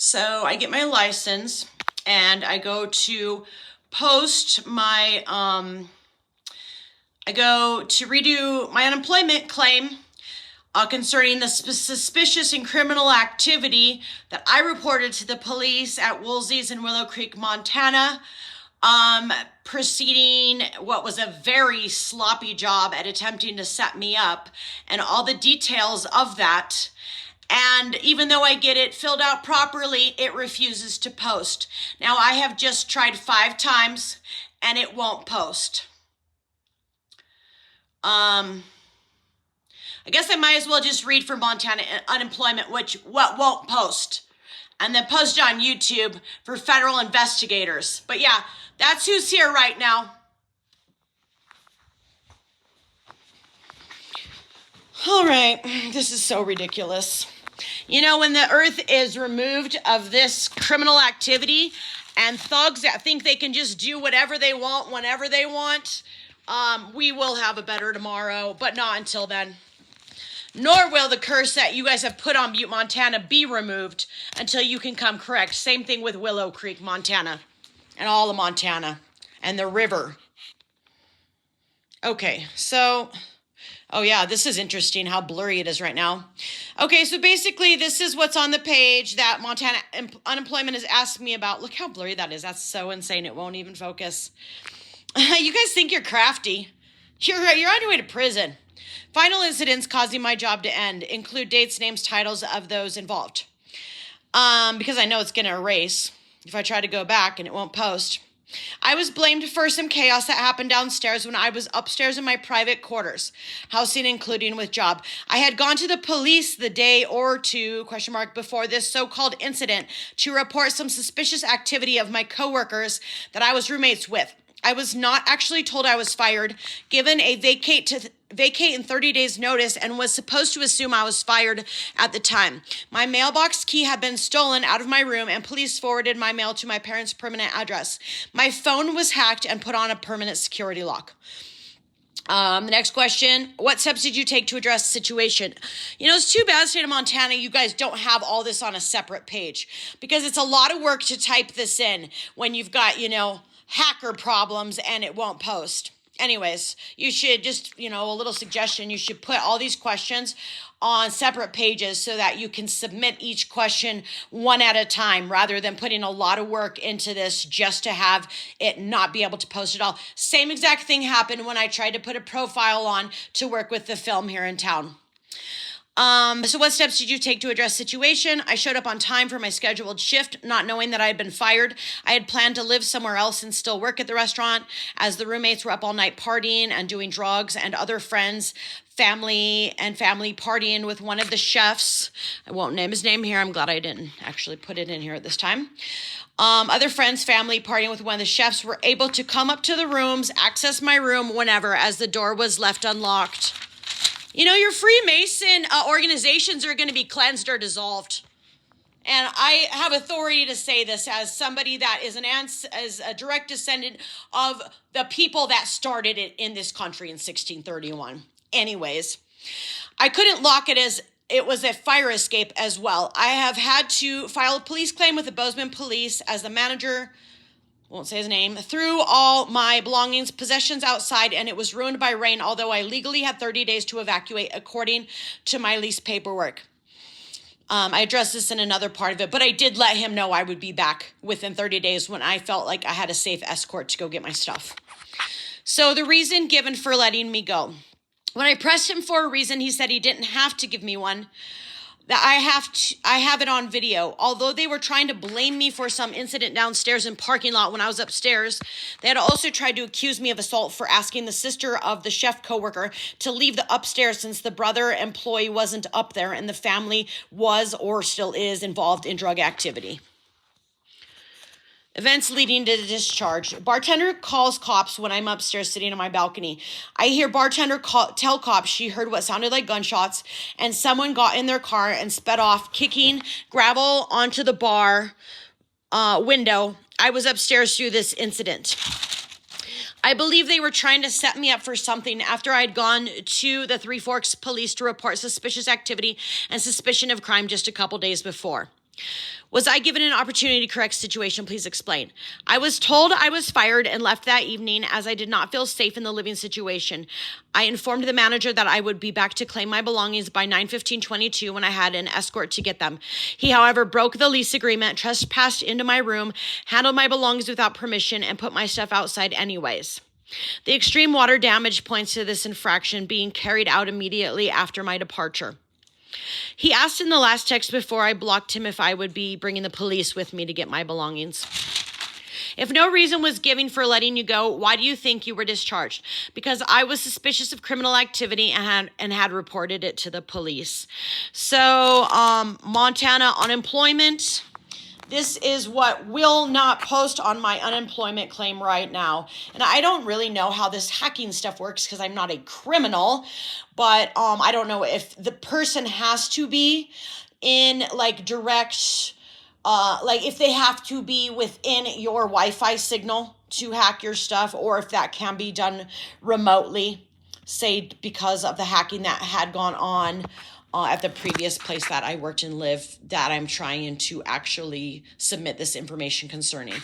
So I get my license and I go to post my, I go to redo my unemployment claim concerning the suspicious and criminal activity that I reported to the police at Woolsey's in Willow Creek, Montana, preceding what was a very sloppy job at attempting to set me up, and all the details of that. And even though I get it filled out properly, it refuses to post. Now, I have just tried 5 times and it won't post. I guess I might as well just read for Montana unemployment, what won't post, and then post on YouTube for federal investigators. But yeah, that's who's here right now. All right, this is so ridiculous. You know, when the earth is removed of this criminal activity and thugs that think they can just do whatever they want, whenever they want, we will have a better tomorrow, but not until then. Nor will the curse that you guys have put on Butte, Montana be removed until you can come correct. Same thing with Willow Creek, Montana, and all of Montana, and the river. Okay, so... oh yeah, this is interesting how blurry it is right now. Okay, so basically this is what's on the page that Montana Unemployment has asked me about. Look how blurry that is. That's so insane. It won't even focus. You guys think you're crafty. You're on your way to prison. Final incidents causing my job to end include dates, names, titles of those involved. Because I know it's going to erase if I try to go back and it won't post. I was blamed for some chaos that happened downstairs when I was upstairs in my private quarters, housing including with job. I had gone to the police the day or two, before this so-called incident to report some suspicious activity of my coworkers that I was roommates with. I was not actually told I was fired, given a vacate in 30 days notice, and was supposed to assume I was fired at the time. My mailbox key had been stolen out of my room and police forwarded my mail to my parents' permanent address. My phone was hacked and put on a permanent security lock. The next question, what steps did you take to address the situation? You know, it's too bad, state of Montana, you guys don't have all this on a separate page, because it's a lot of work to type this in when you've got, hacker problems and it won't post. Anyways, you should just, a little suggestion, you should put all these questions on separate pages so that you can submit each question one at a time rather than putting a lot of work into this just to have it not be able to post at all. Same exact thing happened when I tried to put a profile on to work with the film here in town. So what steps did you take to address the situation? I showed up on time for my scheduled shift, not knowing that I had been fired. I had planned to live somewhere else and still work at the restaurant, as the roommates were up all night partying and doing drugs, and other friends, family partying with one of the chefs. I won't name his name here. I'm glad I didn't actually put it in here at this time. Other friends, family partying with one of the chefs were able to come up to the rooms, access my room whenever, as the door was left unlocked. Your Freemason organizations are going to be cleansed or dissolved. And I have authority to say this as somebody that is as a direct descendant of the people that started it in this country in 1631. Anyways, I couldn't lock it as it was a fire escape as well. I have had to file a police claim with the Bozeman Police as the manager, won't say his name, threw all my belongings, possessions outside, and it was ruined by rain, although I legally had 30 days to evacuate according to my lease paperwork. I addressed this in another part of it, but I did let him know I would be back within 30 days when I felt like I had a safe escort to go get my stuff. So the reason given for letting me go. When I pressed him for a reason, he said he didn't have to give me one, that I have it on video. Although they were trying to blame me for some incident downstairs in parking lot when I was upstairs, they had also tried to accuse me of assault for asking the sister of the chef coworker to leave the upstairs since the brother employee wasn't up there and the family was or still is involved in drug activity. Events leading to the discharge. Bartender calls cops when I'm upstairs sitting on my balcony. I hear bartender tell cops she heard what sounded like gunshots and someone got in their car and sped off, kicking gravel onto the bar window. I was upstairs through this incident. I believe they were trying to set me up for something after I'd gone to the Three Forks police to report suspicious activity and suspicion of crime just a couple days before. Was I given an opportunity to correct situation? Please explain. I was told I was fired and left that evening as I did not feel safe in the living situation. I informed the manager that I would be back to claim my belongings by 9/15/22 when I had an escort to get them. He, however, broke the lease agreement, trespassed into my room, handled my belongings without permission, and put my stuff outside anyways. The extreme water damage points to this infraction being carried out immediately after my departure. He asked in the last text before I blocked him if I would be bringing the police with me to get my belongings. If no reason was given for letting you go, why do you think you were discharged? Because I was suspicious of criminal activity and had reported it to the police. So, Montana unemployment. This is what will not post on my unemployment claim right now. And I don't really know how this hacking stuff works because I'm not a criminal, but I don't know if the person has to be in like direct, like if they have to be within your Wi-Fi signal to hack your stuff, or if that can be done remotely, say because of the hacking that had gone on at the previous place that I worked and lived, that I'm trying to actually submit this information concerning.